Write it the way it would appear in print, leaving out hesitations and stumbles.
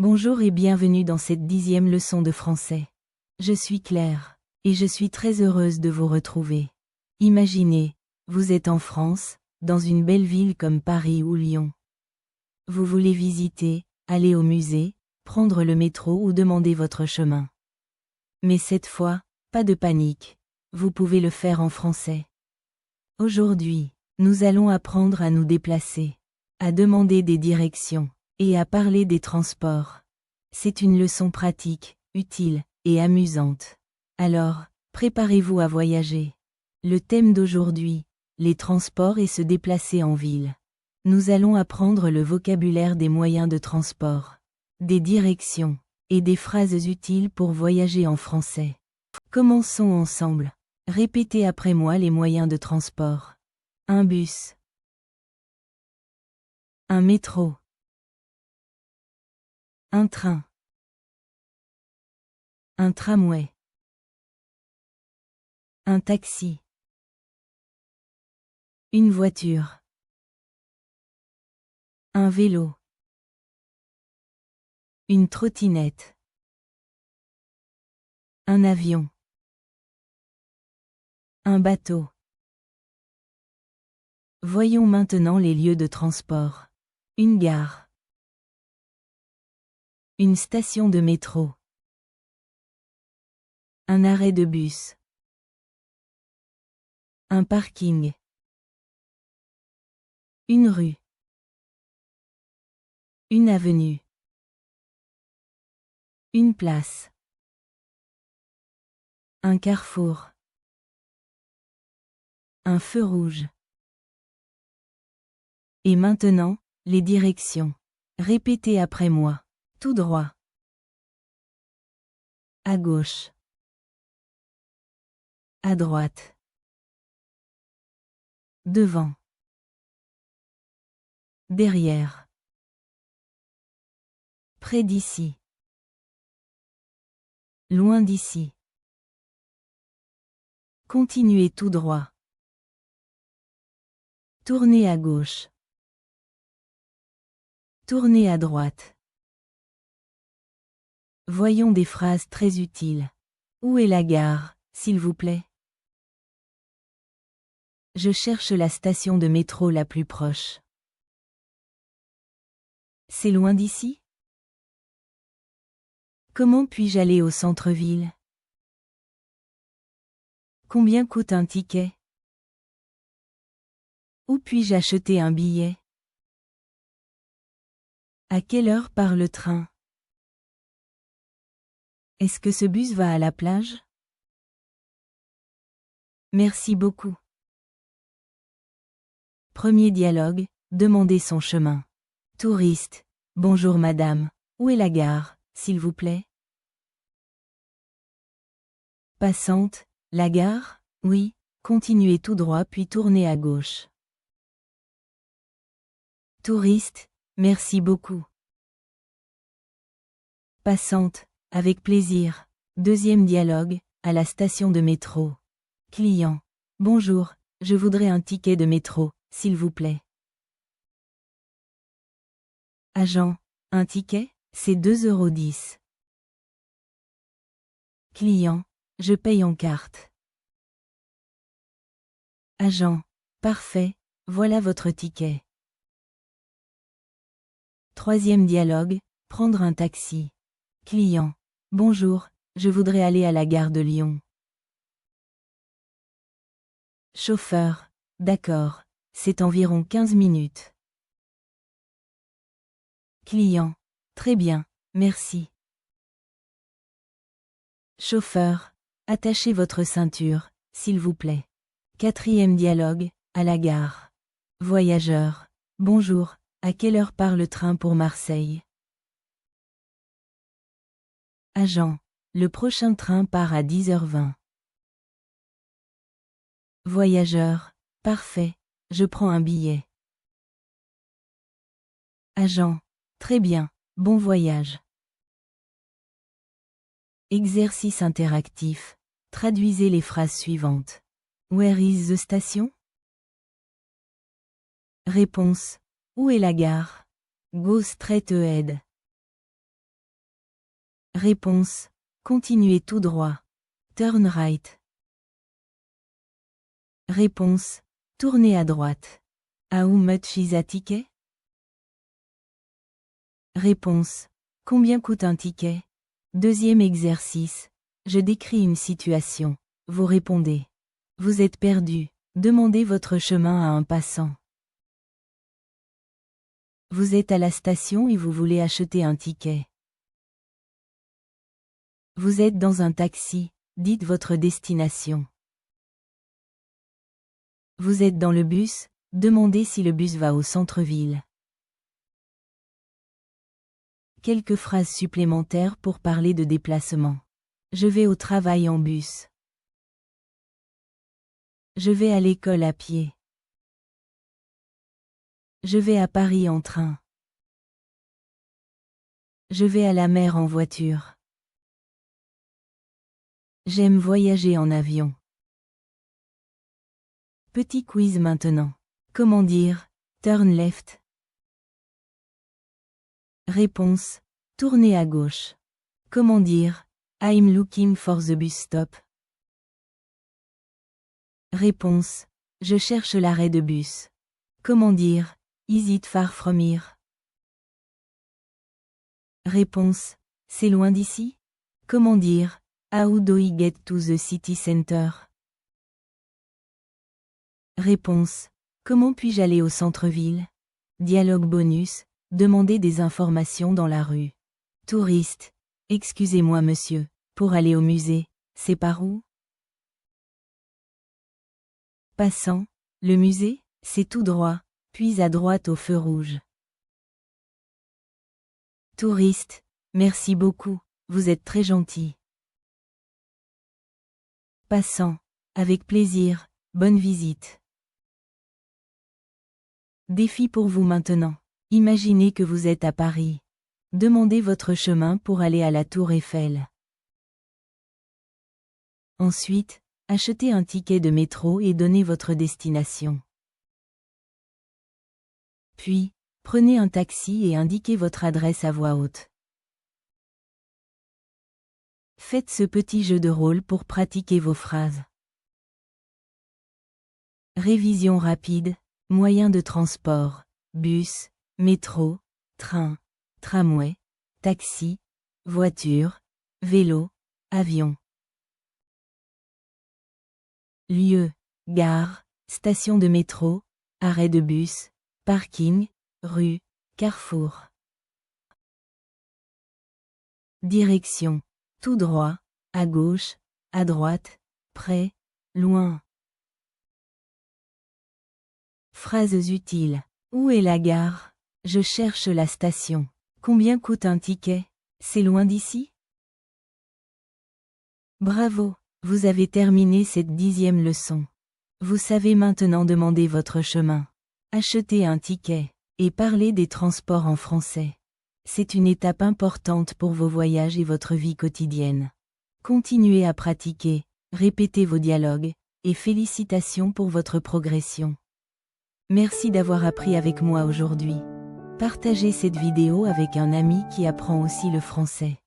Bonjour et bienvenue dans cette 10e leçon de français. Je suis Claire, et je suis très heureuse de vous retrouver. Imaginez, vous êtes en France, dans une belle ville comme Paris ou Lyon. Vous voulez visiter, aller au musée, prendre le métro ou demander votre chemin. Mais cette fois, pas de panique, vous pouvez le faire en français. Aujourd'hui, nous allons apprendre à nous déplacer, à demander des directions, et à parler des transports. C'est une leçon pratique, utile, et amusante. Alors, préparez-vous à voyager. Le thème d'aujourd'hui, les transports et se déplacer en ville. Nous allons apprendre le vocabulaire des moyens de transport, des directions, et des phrases utiles pour voyager en français. Commençons ensemble. Répétez après moi les moyens de transport. Un bus. Un métro. Un train. Un tramway. Un taxi. Une voiture. Un vélo. Une trottinette. Un avion. Un bateau. Voyons maintenant les lieux de transport. Une gare. Une station de métro. Un arrêt de bus. Un parking. Une rue. Une avenue. Une place. Un carrefour. Un feu rouge. Et maintenant, les directions. Répétez après moi. Tout droit. À gauche. À droite. Devant. Derrière. Près d'ici. Loin d'ici. Continuez tout droit. Tournez à gauche. Tournez à droite. Voyons des phrases très utiles. Où est la gare, s'il vous plaît? Je cherche la station de métro la plus proche. C'est loin d'ici? Comment puis-je aller au centre-ville? Combien coûte un ticket? Où puis-je acheter un billet? À quelle heure part le train? Est-ce que ce bus va à la plage? Merci beaucoup. Premier dialogue, demandez son chemin. Touriste. Bonjour madame, où est la gare, s'il vous plaît? Passante. La gare? Oui, continuez tout droit puis tournez à gauche. Touriste. Merci beaucoup. Passante. Avec plaisir. Deuxième dialogue, à la station de métro. Client. Bonjour, je voudrais un ticket de métro, s'il vous plaît. Agent. Un ticket, c'est 2,10 €. Client. Je paye en carte. Agent. Parfait, voilà votre ticket. Troisième dialogue, prendre un taxi. Client. Bonjour, je voudrais aller à la gare de Lyon. Chauffeur. D'accord, c'est environ 15 minutes. Client. Très bien, merci. Chauffeur. Attachez votre ceinture, s'il vous plaît. Quatrième dialogue, à la gare. Voyageur. Bonjour, à quelle heure part le train pour Marseille? Agent. Le prochain train part à 10h20. Voyageur. Parfait, je prends un billet. Agent. Très bien, bon voyage. Exercice interactif. Traduisez les phrases suivantes. Where is the station? Réponse. Où est la gare? Go straight ahead. Réponse. Continuez tout droit. Turn right. Réponse. Tournez à droite. How much is a ticket? Réponse. Combien coûte un ticket? Deuxième exercice. Je décris une situation. Vous répondez. Vous êtes perdu. Demandez votre chemin à un passant. Vous êtes à la station et vous voulez acheter un ticket. Vous êtes dans un taxi, dites votre destination. Vous êtes dans le bus, demandez si le bus va au centre-ville. Quelques phrases supplémentaires pour parler de déplacement. Je vais au travail en bus. Je vais à l'école à pied. Je vais à Paris en train. Je vais à la mer en voiture. J'aime voyager en avion. Petit quiz maintenant. Comment dire turn left? Réponse. Tournez à gauche. Comment dire I'm looking for the bus stop? Réponse. Je cherche l'arrêt de bus. Comment dire Is it far from here? Réponse. C'est loin d'ici? Comment dire How do I get to the city center? Réponse. Comment puis-je aller au centre-ville? Dialogue bonus. Demandez des informations dans la rue. Touriste. Excusez-moi monsieur, pour aller au musée, c'est par où? Passant. Le musée, c'est tout droit, puis à droite au feu rouge. Touriste. Merci beaucoup, vous êtes très gentil. Passant. Avec plaisir, bonne visite. Défi pour vous maintenant. Imaginez que vous êtes à Paris. Demandez votre chemin pour aller à la Tour Eiffel. Ensuite, achetez un ticket de métro et donnez votre destination. Puis, prenez un taxi et indiquez votre adresse à voix haute. Faites ce petit jeu de rôle pour pratiquer vos phrases. Révision rapide. Moyens de transport. Bus, métro, train, tramway, taxi, voiture, vélo, avion. Lieu, gare, station de métro, arrêt de bus, parking, rue, carrefour. Direction, tout droit, à gauche, à droite, près, loin. Phrases utiles. Où est la gare? Je cherche la station. Combien coûte un ticket? C'est loin d'ici? Bravo, vous avez terminé cette 10e leçon. Vous savez maintenant demander votre chemin, acheter un ticket, et parler des transports en français. C'est une étape importante pour vos voyages et votre vie quotidienne. Continuez à pratiquer, répétez vos dialogues, et félicitations pour votre progression. Merci d'avoir appris avec moi aujourd'hui. Partagez cette vidéo avec un ami qui apprend aussi le français.